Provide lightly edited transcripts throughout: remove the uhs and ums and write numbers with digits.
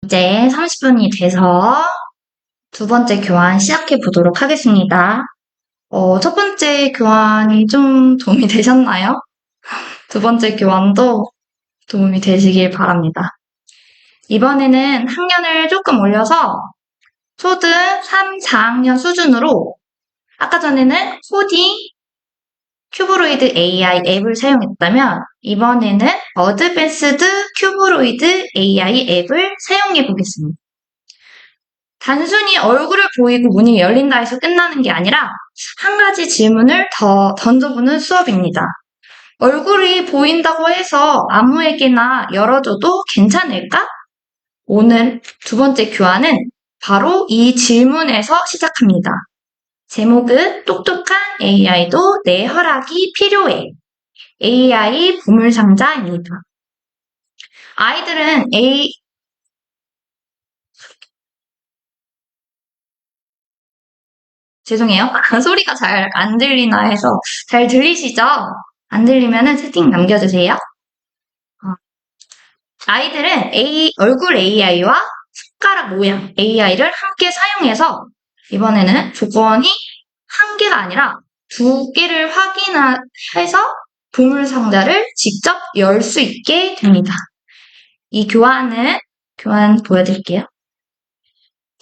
이제 30분이 돼서 두 번째 교환 시작해 보도록 하겠습니다. 첫 번째 교환이 좀 도움이 되셨나요? 두 번째 교환도 도움이 되시길 바랍니다. 이번에는 학년을 조금 올려서 초등 3, 4학년 수준으로 아까 전에는 코딩, 큐브로이드 AI 앱을 사용했다면 이번에는 어드밴스드 큐브로이드 AI 앱을 사용해 보겠습니다. 단순히 얼굴을 보이고 문이 열린다 해서 끝나는 게 아니라 한 가지 질문을 더 던져보는 수업입니다. 얼굴이 보인다고 해서 아무에게나 열어줘도 괜찮을까? 오늘 두 번째 교환은 바로 이 질문에서 시작합니다. 제목은 똑똑한 AI도 내 허락이 필요해. AI 보물상자입니다. 아이들은 죄송해요. 소리가 잘 안 들리나 해서 잘 들리시죠? 안 들리면은 채팅 남겨주세요. 아이들은 얼굴 AI와 손가락 모양 AI를 함께 사용해서 이번에는 조건이 한 개가 아니라 두 개를 확인해서 보물상자를 직접 열 수 있게 됩니다. 이 교환 보여드릴게요.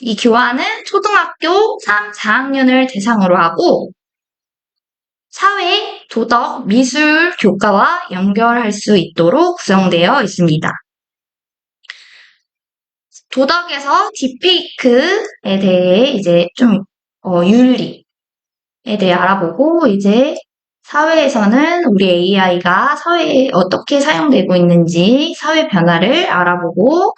이 교환은 초등학교 3, 4학년을 대상으로 하고 사회, 도덕, 미술 교과와 연결할 수 있도록 구성되어 있습니다. 도덕에서 딥페이크에 대해 이제 좀 윤리에 대해 알아보고 이제 사회에서는 우리 AI가 사회에 어떻게 사용되고 있는지 사회 변화를 알아보고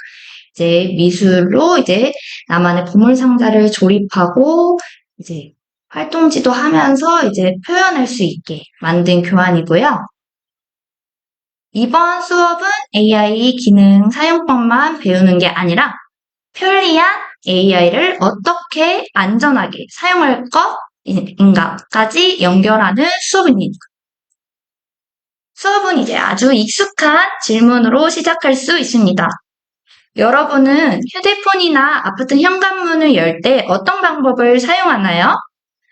이제 미술로 이제 나만의 보물상자를 조립하고 이제 활동지도 하면서 이제 표현할 수 있게 만든 교환이고요. 이번 수업은 AI 기능 사용법만 배우는 게 아니라 편리한 AI를 어떻게 안전하게 사용할 것인가까지 연결하는 수업입니다. 수업은 이제 아주 익숙한 질문으로 시작할 수 있습니다. 여러분은 휴대폰이나 아파트 현관문을 열 때 어떤 방법을 사용하나요?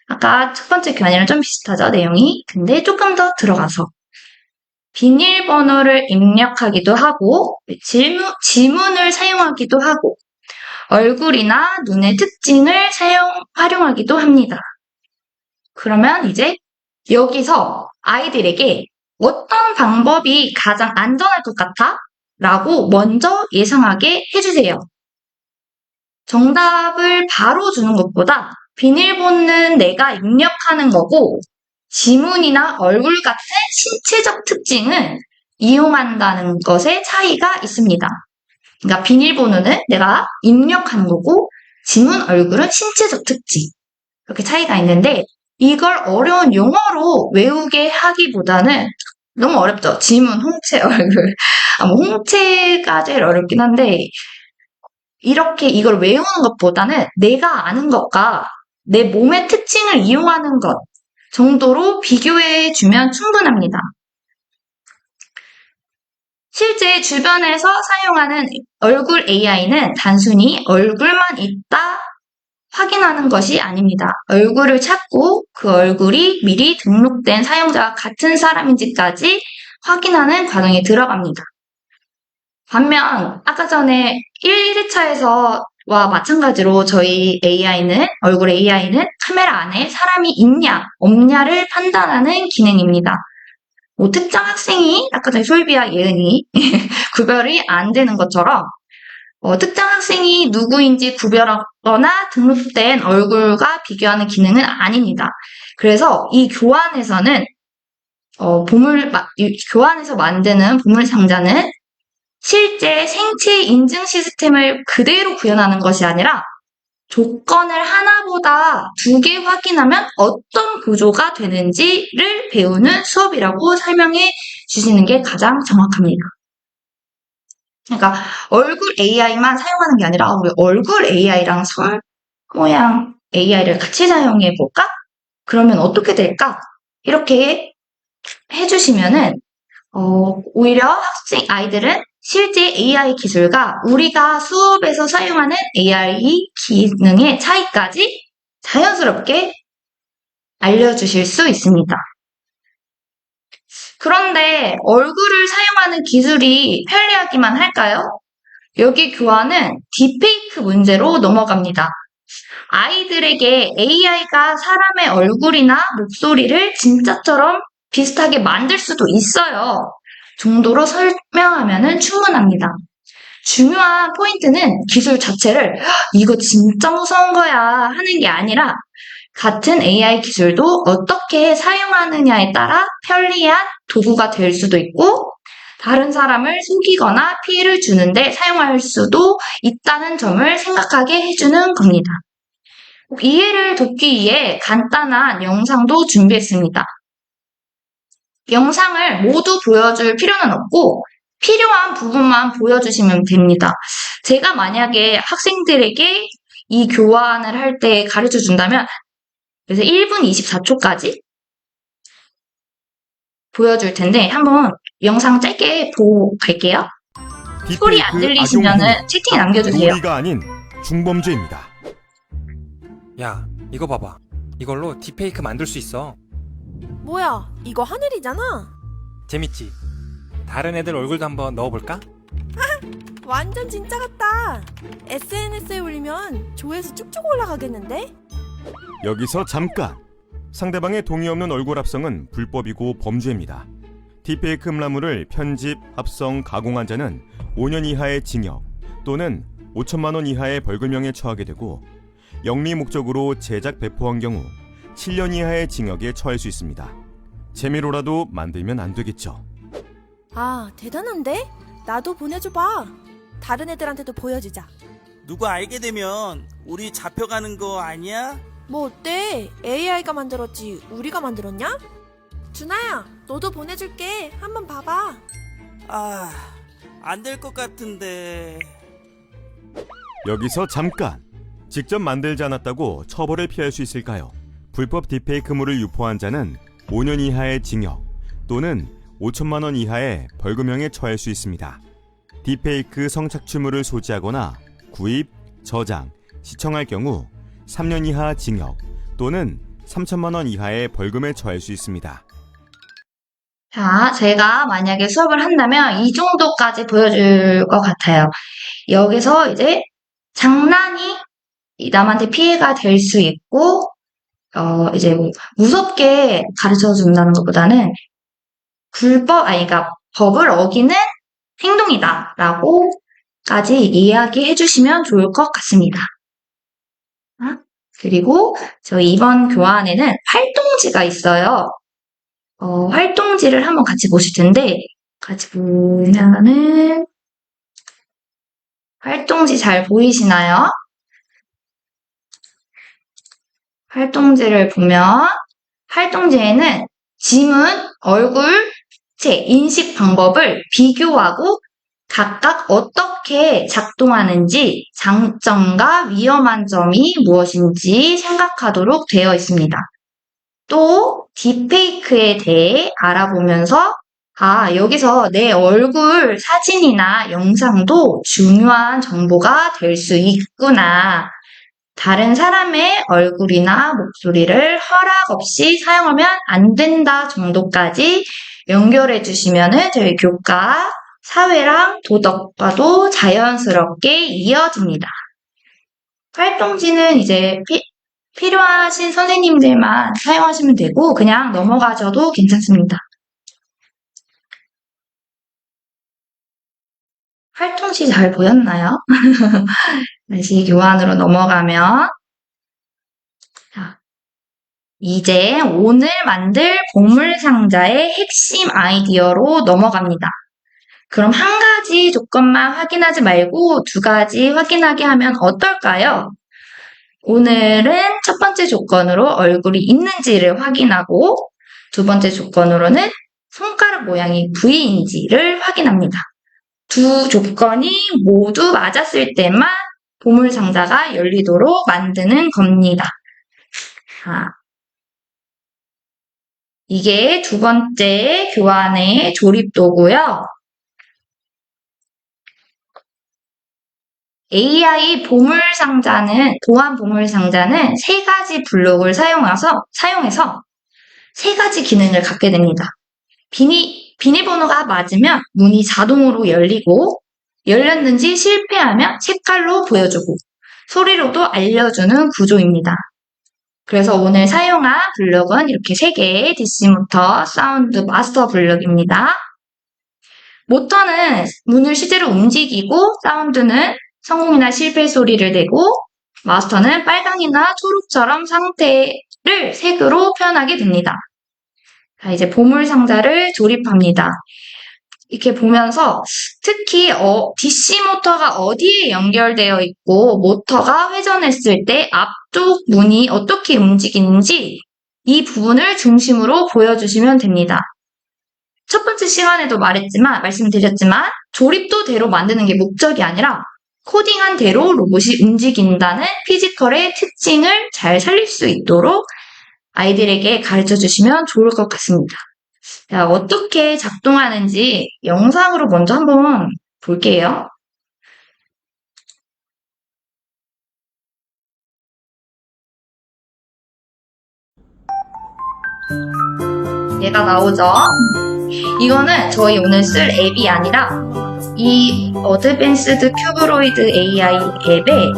아까 첫 번째 교환이랑 좀 비슷하죠, 내용이? 근데 조금 더 들어가서 비밀번호를 입력하기도 하고 지문을 사용하기도 하고 얼굴이나 눈의 특징을 활용하기도 합니다. 그러면 이제 여기서 아이들에게 어떤 방법이 가장 안전할 것 같아? 라고 먼저 예상하게 해주세요. 정답을 바로 주는 것보다 비밀번호는 내가 입력하는 거고 지문이나 얼굴 같은 신체적 특징은 이용한다는 것에 차이가 있습니다. 그러니까 비밀번호는 내가 입력하는 거고 지문, 얼굴은 신체적 특징. 이렇게 차이가 있는데 이걸 어려운 용어로 외우게 하기보다는 너무 어렵죠. 지문, 홍채, 얼굴. 홍채가 제일 어렵긴 한데 이렇게 이걸 외우는 것보다는 내가 아는 것과 내 몸의 특징을 이용하는 것 정도로 비교해 주면 충분합니다. 실제 주변에서 사용하는 얼굴 AI는 단순히 얼굴만 있다 확인하는 것이 아닙니다. 얼굴을 찾고 그 얼굴이 미리 등록된 사용자와 같은 사람인지까지 확인하는 과정에 들어갑니다. 반면 아까 전에 1회차에서와 마찬가지로 저희 얼굴 AI는 카메라 안에 사람이 있냐 없냐를 판단하는 기능입니다. 특정 학생이 아까 전에 솔비와 예은이 구별이 안 되는 것처럼 특정 학생이 누구인지 구별하거나 등록된 얼굴과 비교하는 기능은 아닙니다. 그래서 이 교환에서는 교환에서 만드는 보물상자는 실제 생체 인증 시스템을 그대로 구현하는 것이 아니라 조건을 하나보다 두 개 확인하면 어떤 구조가 되는지를 배우는 수업이라고 설명해 주시는 게 가장 정확합니다. 그러니까 얼굴 AI만 사용하는 게 아니라 우리 얼굴 AI랑 손 모양 AI를 같이 사용해 볼까? 그러면 어떻게 될까? 이렇게 해주시면은 오히려 아이들은 실제 AI 기술과 우리가 수업에서 사용하는 AI 기능의 차이까지 자연스럽게 알려주실 수 있습니다. 그런데 얼굴을 사용하는 기술이 편리하기만 할까요? 여기 교환은 딥페이크 문제로 넘어갑니다. 아이들에게 AI가 사람의 얼굴이나 목소리를 진짜처럼 비슷하게 만들 수도 있어요. 정도로 설명하면 충분합니다. 중요한 포인트는 기술 자체를 이거 진짜 무서운 거야 하는 게 아니라 같은 AI 기술도 어떻게 사용하느냐에 따라 편리한 도구가 될 수도 있고 다른 사람을 속이거나 피해를 주는데 사용할 수도 있다는 점을 생각하게 해주는 겁니다. 이해를 돕기 위해 간단한 영상도 준비했습니다. 영상을 모두 보여줄 필요는 없고 필요한 부분만 보여주시면 됩니다. 제가 만약에 학생들에게 이 교환을 할 때 가르쳐 준다면 그래서 1분 24초까지 보여줄 텐데 한번 영상 짧게 보고 갈게요. 소리 안 들리시면 채팅에 남겨주세요. 놀이가 아닌 중범죄입니다. 야, 이거 봐봐. 이걸로 딥페이크 만들 수 있어. 뭐야, 이거 하늘이잖아. 재밌지? 다른 애들 얼굴도 한번 넣어볼까? 완전 진짜 같다. SNS에 올리면 조회수 쭉쭉 올라가겠는데? 여기서 잠깐! 상대방의 동의 없는 얼굴 합성은 불법이고 범죄입니다. 딥페이크 음란물을 편집, 합성, 가공한 자는 5년 이하의 징역 또는 5천만 원 이하의 벌금형에 처하게 되고 영리 목적으로 제작, 배포한 경우 7년 이하의 징역에 처할 수 있습니다. 재미로라도 만들면 안 되겠죠. 아, 대단한데? 나도 보내줘봐. 다른 애들한테도 보여주자. 누가 알게 되면 우리 잡혀가는 거 아니야? 뭐 어때? AI가 만들었지 우리가 만들었냐? 준아야, 너도 보내줄게. 한번 봐봐. 아, 안 될 것 같은데. 여기서 잠깐! 직접 만들지 않았다고 처벌을 피할 수 있을까요? 불법 딥페이크물을 유포한 자는 5년 이하의 징역 또는 5천만 원 이하의 벌금형에 처할 수 있습니다. 딥페이크 성착취물을 소지하거나 구입, 저장, 시청할 경우 3년 이하 징역 또는 3천만 원 이하의 벌금에 처할 수 있습니다. 자, 제가 만약에 수업을 한다면 이 정도까지 보여줄 것 같아요. 여기서 이제 장난이 남한테 피해가 될 수 있고, 이제 무섭게 가르쳐 준다는 것보다는 그러니까 법을 어기는 행동이다라고까지 이야기해 주시면 좋을 것 같습니다. 그리고 저희 이번 교환에는 활동지가 있어요. 활동지를 한번 같이 보실 텐데, 같이 보면은, 활동지 잘 보이시나요? 활동지를 보면, 활동지에는 지문, 얼굴, 체, 인식 방법을 비교하고 각각 어떻게 작동하는지 장점과 위험한 점이 무엇인지 생각하도록 되어 있습니다. 또 딥페이크에 대해 알아보면서 여기서 내 얼굴 사진이나 영상도 중요한 정보가 될 수 있구나. 다른 사람의 얼굴이나 목소리를 허락 없이 사용하면 안 된다 정도까지 연결해 주시면 저희 교과, 사회랑 도덕과도 자연스럽게 이어집니다. 활동지는 이제 필요하신 선생님들만 사용하시면 되고 그냥 넘어가셔도 괜찮습니다. 활동지 잘 보였나요? 다시 교환으로 넘어가면 자, 이제 오늘 만들 보물상자의 핵심 아이디어로 넘어갑니다. 그럼 한 가지 조건만 확인하지 말고 두 가지 확인하게 하면 어떨까요? 오늘은 첫 번째 조건으로 얼굴이 있는지를 확인하고 두 번째 조건으로는 손가락 모양이 V인지를 확인합니다. 두 조건이 모두 맞았을 때만 보물상자가 열리도록 만드는 겁니다. 이게 두 번째 교환의 조립도구요. AI 보안 보물상자는 세 가지 블록을 사용해서 세 가지 기능을 갖게 됩니다. 비밀번호가 맞으면 문이 자동으로 열리고, 열렸는지 실패하면 색깔로 보여주고, 소리로도 알려주는 구조입니다. 그래서 오늘 사용한 블록은 이렇게 3개의 DC모터 사운드 마스터 블록입니다. 모터는 문을 실제로 움직이고, 사운드는 성공이나 실패 소리를 내고, 마스터는 빨강이나 초록처럼 상태를 색으로 표현하게 됩니다. 자, 이제 보물상자를 조립합니다. 이렇게 보면서 특히 DC 모터가 어디에 연결되어 있고 모터가 회전했을 때 앞쪽 문이 어떻게 움직이는지 이 부분을 중심으로 보여주시면 됩니다. 첫 번째 시간에도 말씀드렸지만 조립도대로 만드는 게 목적이 아니라 코딩한 대로 로봇이 움직인다는 피지컬의 특징을 잘 살릴 수 있도록 아이들에게 가르쳐 주시면 좋을 것 같습니다. 자, 어떻게 작동하는지 영상으로 먼저 한번 볼게요. 얘가 나오죠? 이거는 저희 오늘 쓸 앱이 아니라 이 어드밴스드 큐브로이드 AI 앱의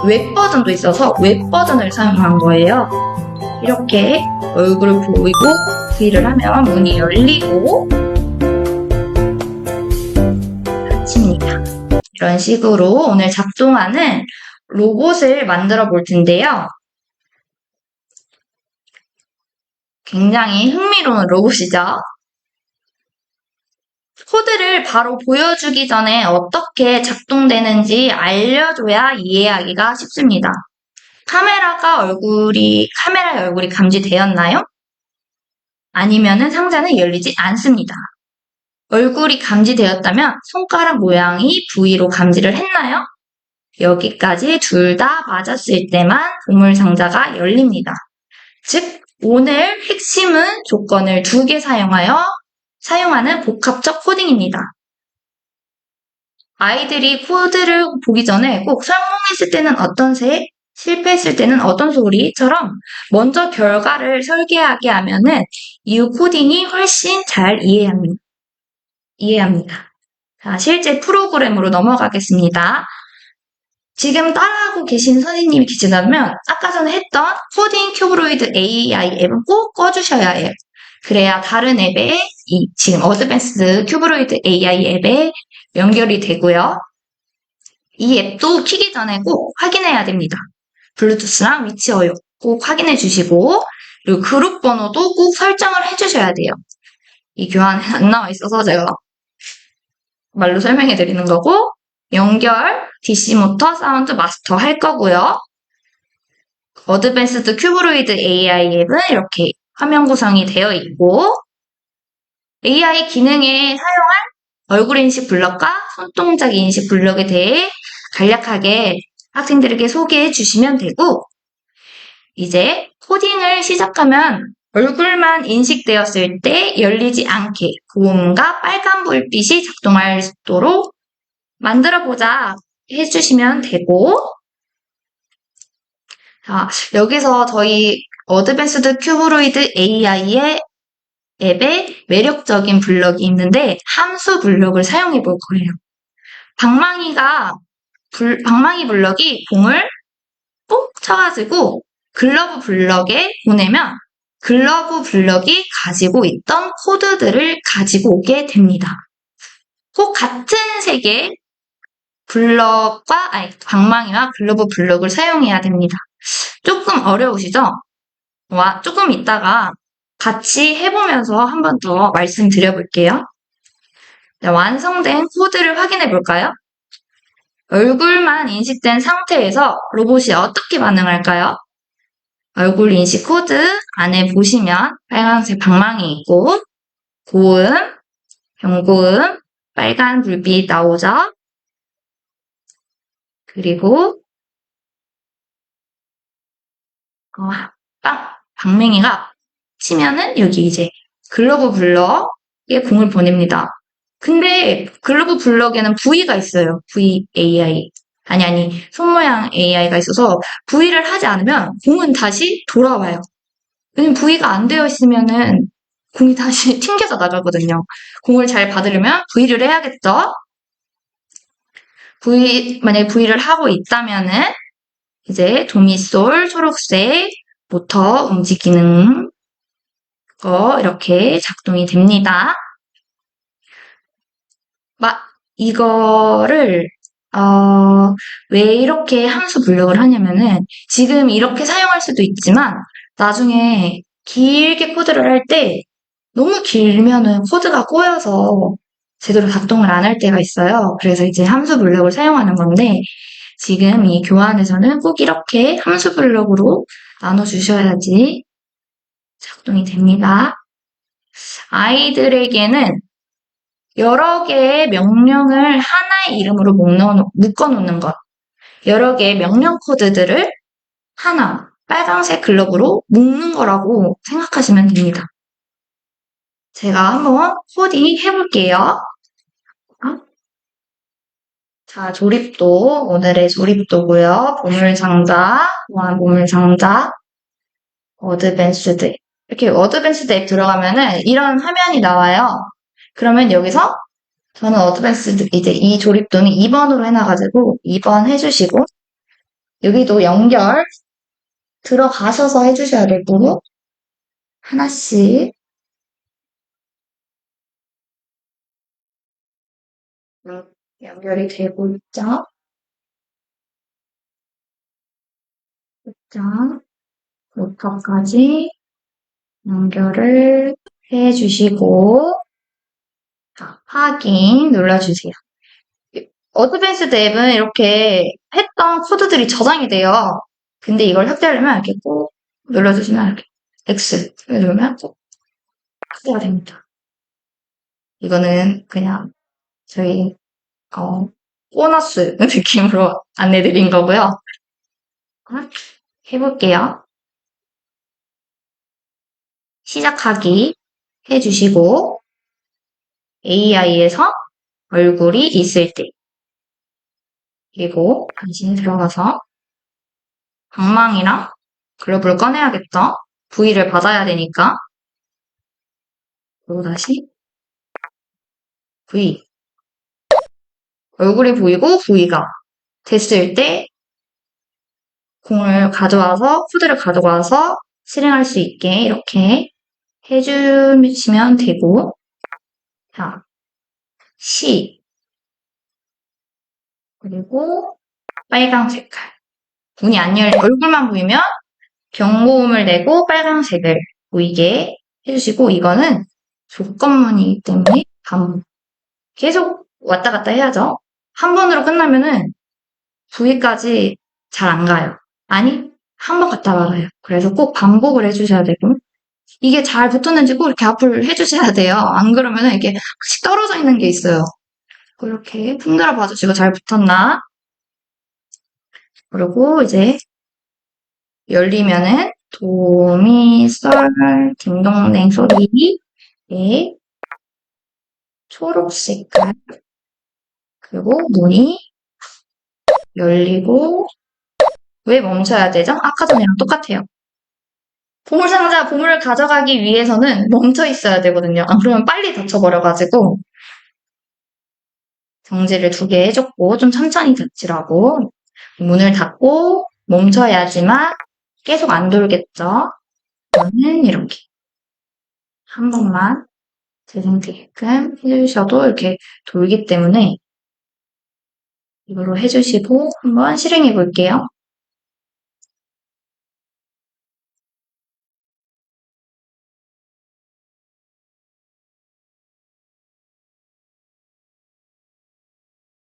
웹 버전도 있어서 웹 버전을 사용한 거예요. 이렇게 얼굴을 보이고 V를 하면 문이 열리고 닫힙니다. 이런 식으로 오늘 작동하는 로봇을 만들어 볼 텐데요. 굉장히 흥미로운 로봇이죠. 코드를 바로 보여주기 전에 어떻게 작동되는지 알려줘야 이해하기가 쉽습니다. 카메라의 얼굴이 감지되었나요? 아니면은 상자는 열리지 않습니다. 얼굴이 감지되었다면 손가락 모양이 V로 감지를 했나요? 여기까지 둘 다 맞았을 때만 보물상자가 열립니다. 즉, 오늘 핵심은 조건을 2개 사용하는 복합적 코딩입니다. 아이들이 코드를 보기 전에 꼭 성공했을 때는 어떤 색, 실패했을 때는 어떤 소리처럼 먼저 결과를 설계하게 하면은 이후 코딩이 훨씬 잘 이해합니다. 자, 실제 프로그램으로 넘어가겠습니다. 지금 따라하고 계신 선생님이 계시다면 아까 전에 했던 코딩 큐브로이드 AI 앱은 꼭 꺼주셔야 해요. 그래야 다른 앱에 지금 어드밴스드 큐브로이드 AI 앱에 연결이 되고요. 이 앱도 키기 전에 꼭 확인해야 됩니다. 블루투스랑 위치어요 꼭 확인해 주시고, 그리고 그룹 번호도 꼭 설정을 해주셔야 돼요. 이 교환에 안 나와 있어서 제가 말로 설명해 드리는 거고, 연결, DC 모터, 사운드 마스터 할 거고요. 어드밴스드 큐브로이드 AI 앱은 이렇게 화면 구성이 되어 있고, AI 기능에 사용한 얼굴 인식 블럭과 손동작 인식 블럭에 대해 간략하게 학생들에게 소개해 주시면 되고, 이제 코딩을 시작하면 얼굴만 인식되었을 때 열리지 않게 고음과 빨간 불빛이 작동할 수 있도록 만들어보자 해주시면 되고, 자, 여기서 저희 어드밴스드 큐브로이드 AI의 앱에 매력적인 블럭이 있는데 함수 블럭을 사용해 볼 거예요. 방망이 블럭이 공을 뽁 쳐가지고 글러브 블럭에 보내면 글러브 블럭이 가지고 있던 코드들을 가지고 오게 됩니다. 꼭 같은 색의 방망이와 글러브 블럭을 사용해야 됩니다. 조금 어려우시죠? 조금 이따가 같이 해보면서 한 번 더 말씀드려볼게요. 자, 완성된 코드를 확인해 볼까요? 얼굴만 인식된 상태에서 로봇이 어떻게 반응할까요? 얼굴 인식 코드 안에 보시면 빨간색 방망이 있고, 고음, 경고음, 빨간 불빛 나오죠? 그리고 방맹이가 치면은 여기 이제 글러브 블럭에 공을 보냅니다. 근데 글러브 블럭에는 V가 있어요. VAI. 손 모양 AI가 있어서 V를 하지 않으면 공은 다시 돌아와요. 왜냐면 V가 안 되어 있으면은 공이 다시 튕겨져 나가거든요. 공을 잘 받으려면 V를 해야겠죠? 만약에 V를 하고 있다면은 이제 도미솔 초록색부터 움직이는 거 이렇게 작동이 됩니다. 이거를 왜 이렇게 함수 분력을 하냐면은 지금 이렇게 사용할 수도 있지만 나중에 길게 코드를 할 때 너무 길면은 코드가 꼬여서 제대로 작동을 안 할 때가 있어요. 그래서 이제 함수 분력을 사용하는 건데 지금 이 교환에서는 꼭 이렇게 함수 분력으로 나눠주셔야지 작동이 됩니다. 아이들에게는 여러 개의 명령을 하나의 이름으로 묶어놓는 것. 여러 개의 명령 코드들을 하나, 빨간색 글러브로 묶는 거라고 생각하시면 됩니다. 제가 한번 코딩 해볼게요. 자, 조립도, 오늘의 조립도고요. 보물상자, 보안 보물상자, 어드밴스드. 이렇게 어드밴스드 앱 들어가면은 이런 화면이 나와요. 그러면 여기서 저는 어드밴스드 이제 이 조립도는 2번으로 해놔가지고 2번 해주시고 여기도 연결 들어가셔서 해주셔야 되고 하나씩 연결이 되고 있죠. 자, 로터까지 연결을 해주시고 자, 확인 눌러주세요. 어드밴스드 앱은 이렇게 했던 코드들이 저장이 돼요. 근데 이걸 삭제하려면 이렇게 꼭 눌러주시면 이렇게 X 누르면 꼭 삭제가 됩니다. 이거는 그냥 저희 보너스 느낌으로 안내드린 거고요. 해볼게요. 시작하기 해주시고 AI에서 얼굴이 있을 때 그리고 다시 들어가서 방망이랑 글러브를 꺼내야겠죠? V를 받아야 되니까 그리고 다시 V 얼굴이 보이고 V가 됐을 때 공을 가져와서 코드를 가져와서 실행할 수 있게 이렇게 해주시면 되고 자, C 그리고 빨강 색깔 문이 안 열린 얼굴만 보이면 경고음을 내고 빨간색을 보이게 해주시고 이거는 조건문이기 때문에 반복 계속 왔다 갔다 해야죠. 한 번으로 끝나면은 V까지 잘 안 가요. 아니 한 번 갔다 와가요. 그래서 꼭 반복을 해주셔야 되고 이게 잘 붙었는지 꼭 이렇게 앞을 해주셔야 돼요. 안 그러면은 이게 확 떨어져 있는 게 있어요. 이렇게 흔들어 봐주시고 잘 붙었나? 그리고 이제 열리면은 도미썰 딩동댕 소리에 초록 색깔 그리고 문이 열리고 왜 멈춰야 되죠? 아까 전이랑 똑같아요. 보물상자 보물을 가져가기 위해서는 멈춰 있어야 되거든요. 안 그러면 빨리 닫혀버려가지고 정지를 2개 해줬고 좀 천천히 닫히라고 문을 닫고 멈춰야지만 계속 안 돌겠죠. 저는 이렇게 한 번만 재생되게끔 해주셔도 이렇게 돌기 때문에 이걸로 해주시고 한번 실행해 볼게요.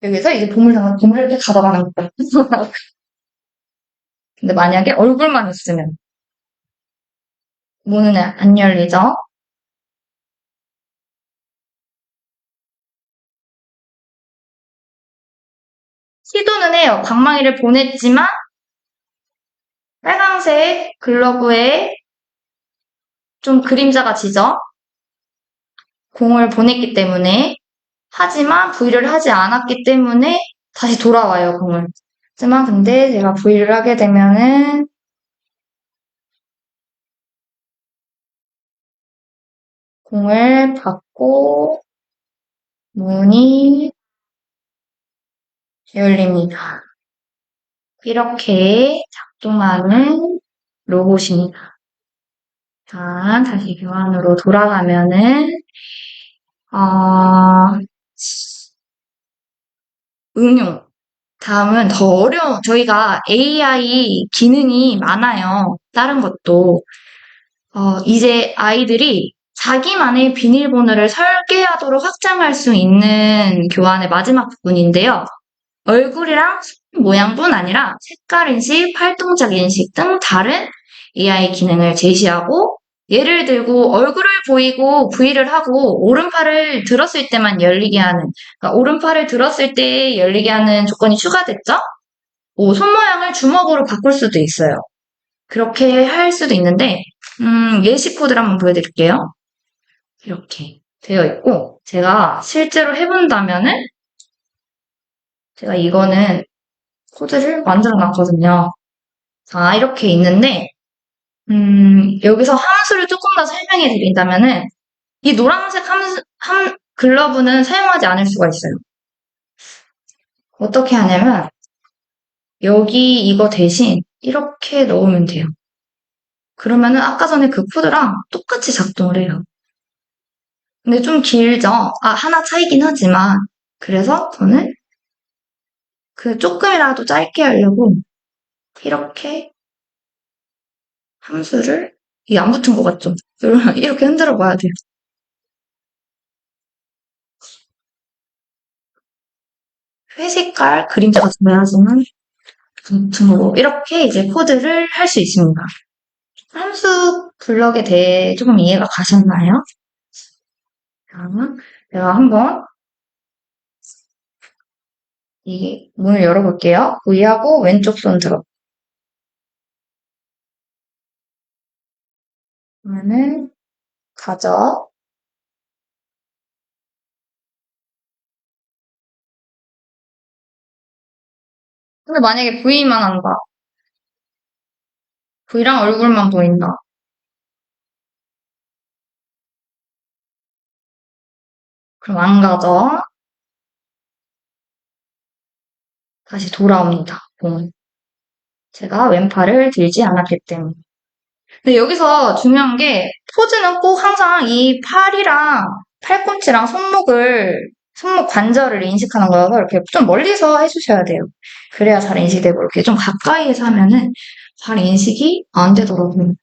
여기서 이제 보물을 이렇게 가져가는 거예요. 근데 만약에 얼굴만 있으면 문은 안 열리죠? 시도는 해요. 방망이를 보냈지만 빨간색 글러브에 좀 그림자가 지죠? 공을 보냈기 때문에 하지만 V를 하지 않았기 때문에 다시 돌아와요, 공을. 하지만 근데 제가 V를 하게 되면은 공을 받고 문이 열립니다. 이렇게 작동하는 로봇입니다. 자, 다시 교환으로 돌아가면은 응용. 다음은 더 어려운, 저희가 AI 기능이 많아요. 다른 것도. 이제 아이들이 자기만의 비밀번호를 설계하도록 확장할 수 있는 교환의 마지막 부분인데요. 얼굴이랑 손 모양뿐 아니라 색깔 인식, 팔동작 인식 등 다른 AI 기능을 제시하고, 예를 들고 얼굴을 보이고 V를 하고 오른팔을 들었을 때만 열리게 하는, 그러니까 오른팔을 들었을 때 열리게 하는 조건이 추가됐죠? 손 모양을 주먹으로 바꿀 수도 있어요. 그렇게 할 수도 있는데, 예시 코드를 한번 보여드릴게요. 이렇게 되어 있고, 제가 실제로 해본다면은, 제가 이거는 코드를 만들어 놨거든요. 자, 이렇게 있는데, 여기서 함수를 조금 더 설명해 드린다면은, 이 노란색 글러브는 사용하지 않을 수가 있어요. 어떻게 하냐면, 여기 이거 대신 이렇게 넣으면 돼요. 그러면은 아까 전에 그 코드랑 똑같이 작동을 해요. 근데 좀 길죠? 하나 차이긴 하지만. 그래서 저는 그 조금이라도 짧게 하려고 이렇게 함수를, 이게 안 붙은 것 같죠? 이렇게 흔들어 봐야 돼요. 회색깔 그림자가 보여야지만 붙음으로 이렇게 이제 코드를 할 수 있습니다. 함수 블럭에 대해 조금 이해가 가셨나요? 자, 제가 한번 이 문을 열어볼게요. V하고 왼쪽 손 들어. 그러면은 가져. 근데 만약에 V만 한다. V랑 얼굴만 보인다. 그럼 안 가져. 다시 돌아옵니다. 공은. 제가 왼팔을 들지 않았기 때문에. 근데 여기서 중요한 게 포즈는 꼭 항상 이 팔이랑 팔꿈치랑 손목 관절을 인식하는 거여서 이렇게 좀 멀리서 해주셔야 돼요. 그래야 잘 인식되고 이렇게 좀 가까이에서 하면은 잘 인식이 안 되더라고요.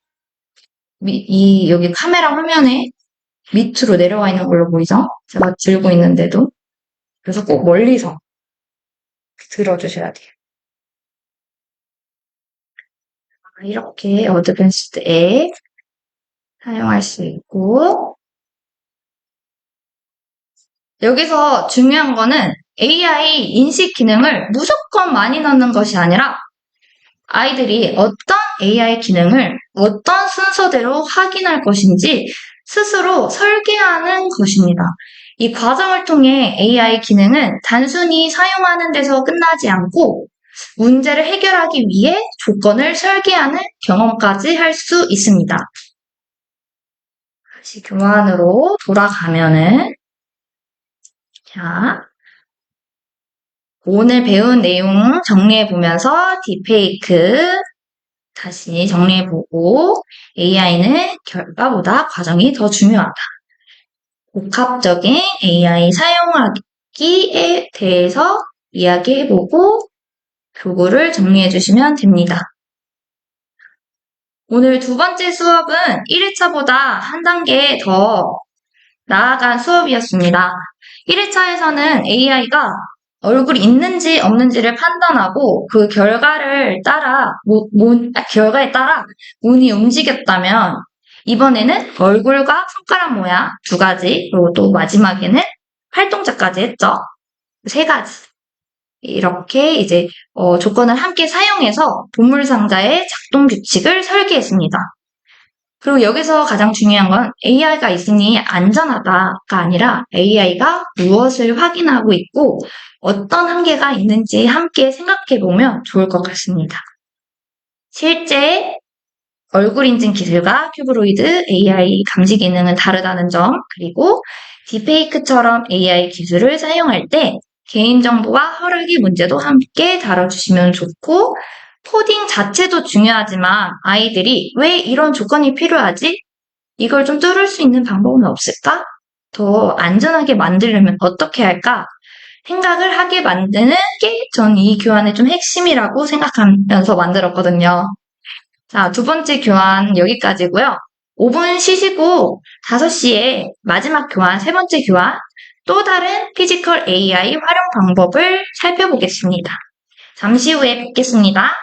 여기 카메라 화면에 밑으로 내려와 있는 걸로 보이죠? 제가 들고 있는데도. 그래서 꼭 멀리서 들어주셔야 돼요. 이렇게 어드밴스드 앱 사용할 수 있고, 여기서 중요한 거는 AI 인식 기능을 무조건 많이 넣는 것이 아니라 아이들이 어떤 AI 기능을 어떤 순서대로 확인할 것인지 스스로 설계하는 것입니다. 이 과정을 통해 AI 기능은 단순히 사용하는 데서 끝나지 않고 문제를 해결하기 위해 조건을 설계하는 경험까지 할 수 있습니다. 다시 교환으로 돌아가면은, 자, 오늘 배운 내용 정리해보면서 딥페이크 다시 정리해보고, AI는 결과보다 과정이 더 중요하다. 복합적인 AI 사용하기에 대해서 이야기해보고 교구를 정리해주시면 됩니다. 오늘 두 번째 수업은 1회차보다 한 단계 더 나아간 수업이었습니다. 1회차에서는 AI가 얼굴이 있는지 없는지를 판단하고 그 결과에 따라 문이 움직였다면 이번에는 얼굴과 손가락 모양 두 가지, 그리고 또 마지막에는 팔동작까지 했죠. 세 가지. 이렇게 이제 조건을 함께 사용해서 보물상자의 작동 규칙을 설계했습니다. 그리고 여기서 가장 중요한 건 AI가 있으니 안전하다가 아니라 AI가 무엇을 확인하고 있고 어떤 한계가 있는지 함께 생각해보면 좋을 것 같습니다. 실제 얼굴 인증 기술과 큐브로이드 AI 감지 기능은 다르다는 점, 그리고 딥페이크처럼 AI 기술을 사용할 때 개인정보와 허락의 문제도 함께 다뤄주시면 좋고, 코딩 자체도 중요하지만 아이들이 왜 이런 조건이 필요하지? 이걸 좀 뚫을 수 있는 방법은 없을까? 더 안전하게 만들려면 어떻게 할까? 생각을 하게 만드는 게 전 이 교환의 좀 핵심이라고 생각하면서 만들었거든요. 자, 두 번째 교환 여기까지고요. 5분 쉬시고 5시에 마지막 교환, 세 번째 교환, 또 다른 피지컬 AI 활용 방법을 살펴보겠습니다. 잠시 후에 뵙겠습니다.